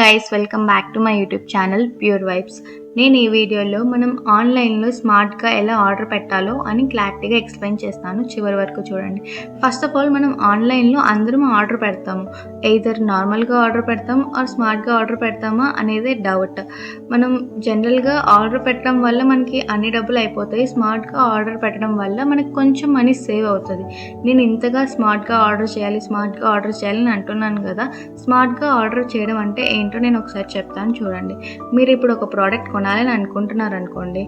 Guys, welcome back to my YouTube channel pure vibes. నేను ఈ వీడియోలో మనం ఆన్లైన్లో స్మార్ట్గా ఎలా ఆర్డర్ పెట్టాలో అని క్లారిటీగా ఎక్స్ప్లెయిన్ చేస్తాను. చివరి వరకు చూడండి. ఫస్ట్ ఆఫ్ ఆల్ మనం ఆన్లైన్లో అందరం ఆర్డర్ పెడతాము. ఎయిదర్ నార్మల్గా ఆర్డర్ పెడతాము ఆర్ స్మార్ట్గా ఆర్డర్ పెడతామా అనేది డౌట్. మనం జనరల్గా ఆర్డర్ పెట్టడం వల్ల మనకి అన్ని డబ్బులు అయిపోతాయి. స్మార్ట్గా ఆర్డర్ పెట్టడం వల్ల మనకి కొంచెం మనీ సేవ్ అవుతుంది. నేను ఇంతగా స్మార్ట్గా ఆర్డర్ చేయాలని అంటున్నాను కదా. స్మార్ట్గా ఆర్డర్ చేయడం అంటే ఏంటో నేను ఒకసారి చెప్తాను చూడండి. మీరు ఇప్పుడు ఒక ప్రోడక్ట్ కొనాలని అనుకుంటున్నారు అనుకోండి.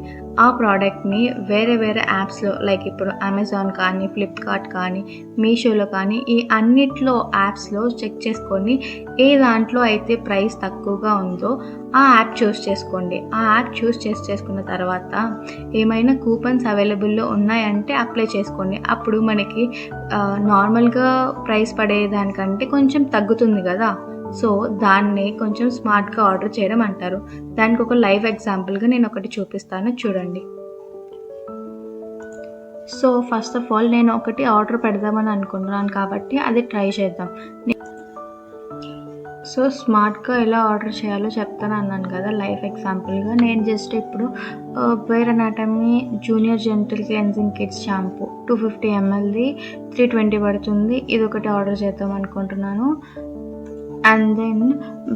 ఆ ప్రోడక్ట్ని వేరే యాప్స్లో లైక్ ఇప్పుడు అమెజాన్ కానీ, ఫ్లిప్కార్ట్ కానీ, మీషోలో కానీ ఈ అన్నిట్లో యాప్స్లో చెక్ చేసుకొని ఏ దాంట్లో అయితే ప్రైస్ తక్కువగా ఉందో ఆ యాప్ చూస్ చేసుకోండి. ఆ యాప్ చూస్ చేసుకున్న తర్వాత ఏమైనా కూపన్స్ అవైలబుల్లో ఉన్నాయంటే అప్లై చేసుకోండి. అప్పుడు మనకి నార్మల్గా ప్రైస్ పడేదానికంటే కొంచెం తగ్గుతుంది కదా. సో దాన్ని కొంచెం స్మార్ట్గా ఆర్డర్ చేయడం అంటారు. దానికి ఒక లైవ్ ఎగ్జాంపుల్గా నేను ఒకటి చూపిస్తాను చూడండి. సో ఫస్ట్ ఆఫ్ ఆల్ నేను ఒకటి ఆర్డర్ పెడదామని అనుకుంటున్నాను కాబట్టి అది ట్రై చేద్దాం. సో స్మార్ట్గా ఎలా ఆర్డర్ చేయాలో చెప్తాను అన్నాను కదా లైవ్ ఎగ్జాంపుల్గా. నేను జస్ట్ ఇప్పుడు bare anatomy junior gentle cleansing kids shampoo 250 mlది 320 పడుతుంది. ఇది ఒకటి ఆర్డర్ చేద్దాం అనుకుంటున్నాను. And then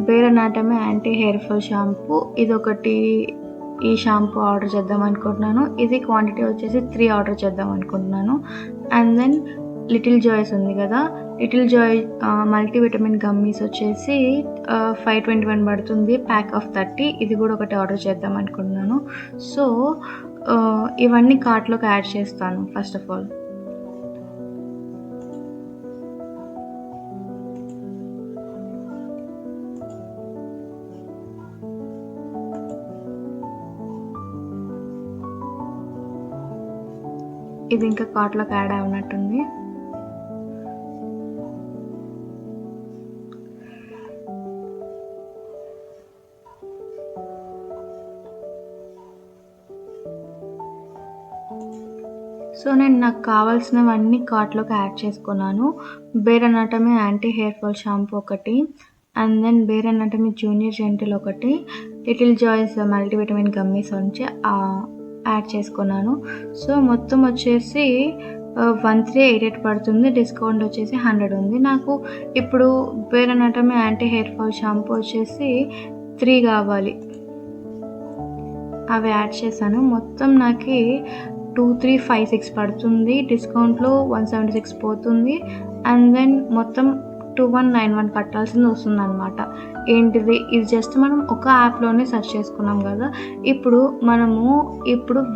bear anatomy anti hair fall shampoo ఇదొకటి, ఈ షాంపూ ఆర్డర్ చేద్దాం అనుకుంటున్నాను. ఇది క్వాంటిటీ వచ్చేసి 3 ఆర్డర్ చేద్దాం అనుకుంటున్నాను. అండ్ దెన్ లిటిల్ జాయ్స్ ఉంది కదా, లిటిల్ జాయ్ మల్టీవిటమిన్ గమ్మీస్ వచ్చేసి 521 పడుతుంది, ప్యాక్ ఆఫ్ 30. ఇది కూడా ఒకటి ఆర్డర్ చేద్దాం అనుకుంటున్నాను. సో ఇవన్నీ కార్ట్లోకి యాడ్ చేస్తాను ఫస్ట్ ఆఫ్ ఆల్. ఇది ఇంకా కార్ట్లోకి యాడ్ అవునట్టుంది. సో నేను నాకు కావాల్సినవన్నీ కార్ట్లోకి యాడ్ చేసుకున్నాను. Bare anatomy anti hair fall shampoo ఒకటి, and then bear Anatomy junior gentle ఒకటి, లిటిల్ జాయ్స్ మల్టీవిటమిన్ గమ్మీస్ నుంచి యాడ్ చేసుకున్నాను. సో మొత్తం వచ్చేసి 1388 పడుతుంది. డిస్కౌంట్ వచ్చేసి 100 ఉంది. నాకు ఇప్పుడు bare anatomy anti hair fall shampoo వచ్చేసి 3 కావాలి. అవి యాడ్ చేశాను. మొత్తం నాకు 2356 పడుతుంది. డిస్కౌంట్లో 176 పోతుంది. అండ్ దెన్ మొత్తం 2191 కట్టాల్సింది వస్తుంది అనమాట. ఏంటిది, ఇది జస్ట్ మనం ఒక యాప్లోనే సెర్చ్ చేసుకున్నాం కదా. మనము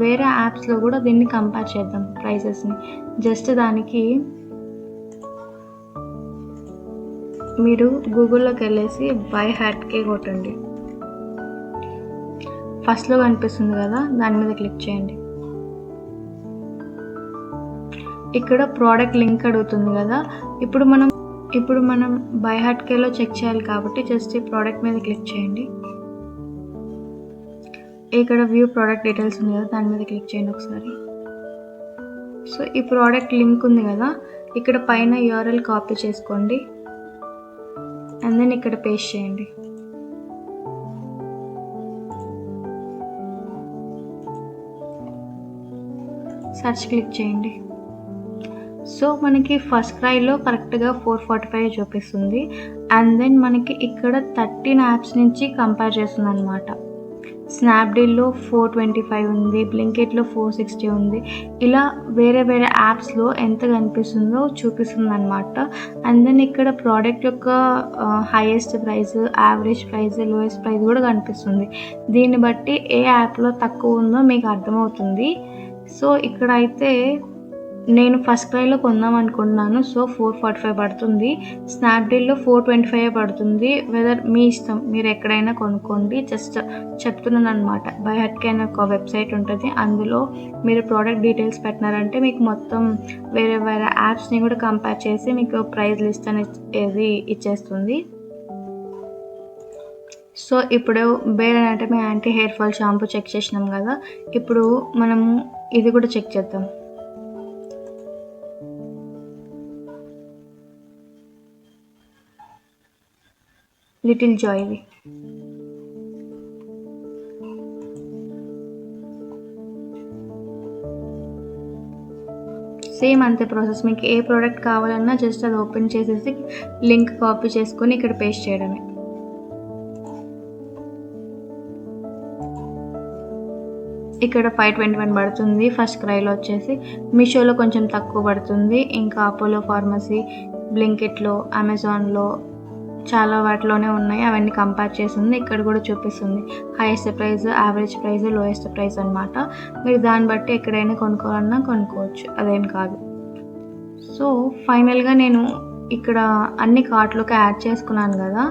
వేరే యాప్స్లో కూడా దీన్ని కంపేర్ చేద్దాం ప్రైసెస్ని. జస్ట్ దానికి మీరు గూగుల్లోకి వెళ్ళేసి బై హ్యాట్కే కొట్టండి. ఫస్ట్లో కనిపిస్తుంది కదా, దాని మీద క్లిక్ చేయండి. ఇక్కడ ప్రోడక్ట్ లింక్ అడుగుతుంది కదా. ఇప్పుడు మనం బై హార్ట్కేలో చెక్ చేయాలి కాబట్టి జస్ట్ ఈ ప్రోడక్ట్ మీద క్లిక్ చేయండి. ఇక్కడ వ్యూ ప్రోడక్ట్ డీటెయిల్స్ ఉంది కదా, దాని మీద క్లిక్ చేయండి ఒకసారి. సో ఈ ప్రోడక్ట్ లింక్ ఉంది కదా, ఇక్కడ పైన URL కాపీ చేసుకోండి. అండ్ దెన్ ఇక్కడ పేస్ట్ చేయండి. సెర్చ్ క్లిక్ చేయండి. సో మనకి ఫస్ట్ క్రైలో కరెక్ట్గా 445 చూపిస్తుంది. అండ్ దెన్ మనకి ఇక్కడ 13 యాప్స్ నుంచి కంపేర్ చేస్తుంది అనమాట. స్నాప్డీల్లో 425 ఉంది, బ్లింకిట్లో 460 ఉంది. ఇలా వేరే యాప్స్లో ఎంత కనిపిస్తుందో చూపిస్తుంది అనమాట. అండ్ దెన్ ఇక్కడ ప్రోడక్ట్ యొక్క highest price, average price, lowest price కూడా కనిపిస్తుంది. దీన్ని బట్టి ఏ యాప్లో తక్కువ ఉందో మీకు అర్థమవుతుంది. సో ఇక్కడ అయితే నేను ఫస్ట్ క్రైలో కొందాం అనుకుంటున్నాను. సో 445 పడుతుంది. స్నాప్డీల్లో 425 పడుతుంది. వెదర్ మీ ఇష్టం, మీరు ఎక్కడైనా కొనుక్కోండి. జస్ట్ చెప్తున్నాను అనమాట. బై హార్ట్కే అనే ఒక వెబ్సైట్ ఉంటుంది. అందులో మీరు ప్రోడక్ట్ డీటెయిల్స్ పెట్టినారంటే మీకు మొత్తం వేరే యాప్స్ని కూడా కంపేర్ చేసి మీకు ప్రైస్ లిస్ట్ అనేది ఇచ్చేస్తుంది. సో ఇప్పుడు bare anatomy anti hair fall shampoo check చేసినాం కదా. ఇప్పుడు మనము ఇది కూడా చెక్ చేద్దాం. లిటిల్ జాయ్వి సేమ్ అంతే ప్రాసెస్. మీకు ఏ ప్రోడక్ట్ కావాలన్నా జస్ట్ అది ఓపెన్ చేసేసి లింక్ కాపీ చేసుకొని ఇక్కడ పేస్ట్ చేయడమే. ఇక్కడ 521 పడుతుంది ఫస్ట్ క్రైలో వచ్చేసి. మీషోలో కొంచెం తక్కువ పడుతుంది. ఇంకా అపోలో ఫార్మసీ, బ్లింకిట్లో, అమెజాన్లో చాలా వాటిలోనే ఉన్నాయి. అవన్నీ కంపేర్ చేసింది ఇక్కడ కూడా చూపిస్తుంది. Highest price, average price, lowest price అనమాట. మీరు దాన్ని బట్టి ఎక్కడైనా కొనుక్కోవాలన్నా కొనుక్కోవచ్చు, అదేం కాదు. సో ఫైనల్గా నేను ఇక్కడ అన్ని కార్ట్లోకి యాడ్ చేసుకున్నాను కదా.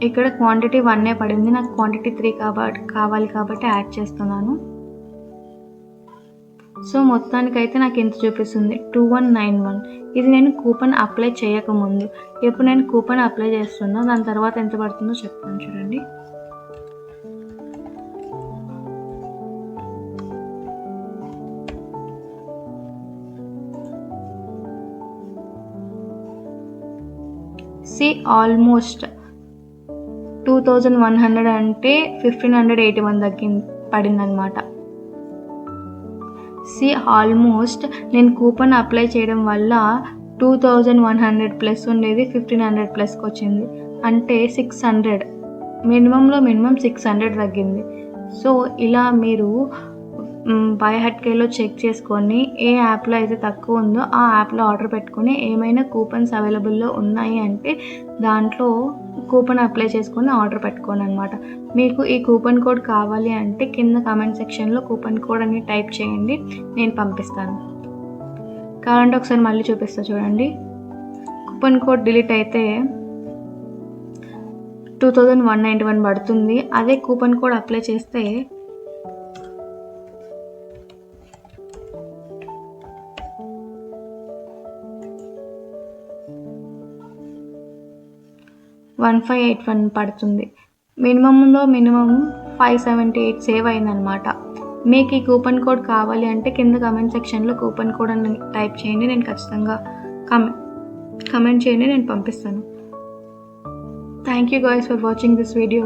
ఇక్కడ క్వాంటిటీ 1 పడింది, నాకు క్వాంటిటీ 3 కావాలి కాబట్టి యాడ్ చేస్తున్నాను. సో మొత్తానికైతే నాకు ఎంత చూపిస్తుంది 2191. ఇది నేను కూపన్ అప్లై చేయకముందు. ఇప్పుడు నేను కూపన్ అప్లై చేస్తున్నా, దాని తర్వాత ఎంత పడుతుందో చెప్తాను చూడండి. ఆల్మోస్ట్ 2100 అంటే 1581 పడిందనమాట. ఆల్మోస్ట్ నేను కూపన్ అప్లై చేయడం వల్ల 2100 ప్లస్ ఉండేది 1500 ప్లస్కి వచ్చింది. అంటే 600, మినిమం 600 తగ్గింది. సో ఇలా మీరు బై హట్కేలో చెక్ చేసుకొని ఏ యాప్లో అయితే తక్కువ ఉందో ఆ యాప్లో ఆర్డర్ పెట్టుకొని ఏమైనా కూపన్స్ అవైలబుల్లో ఉన్నాయి అంటే దాంట్లో కూపన్ అప్లై చేసుకొని ఆర్డర్ పెట్టుకోండి అనమాట. మీకు ఈ కూపన్ కోడ్ కావాలి అంటే కింద కామెంట్ సెక్షన్లో కూపన్ కోడ్ అని టైప్ చేయండి, నేను పంపిస్తాను. కావాలంటే ఒకసారి మళ్ళీ చూపిస్తా చూడండి. కూపన్ కోడ్ డిలీట్ అయితే 2191 పడుతుంది. అదే కూపన్ కోడ్ అప్లై చేస్తే 1581 పడుతుంది. మినిమం 578 సేవ్ అయిందనమాట. మీకు ఈ కూపన్ కోడ్ కావాలి అంటే కింద కామెంట్ సెక్షన్లో కూపన్ కోడ్ అని టైప్ చేయండి, నేను ఖచ్చితంగా కమెంట్ చేయండి, నేను పంపిస్తాను. Thank you guys for watching this video.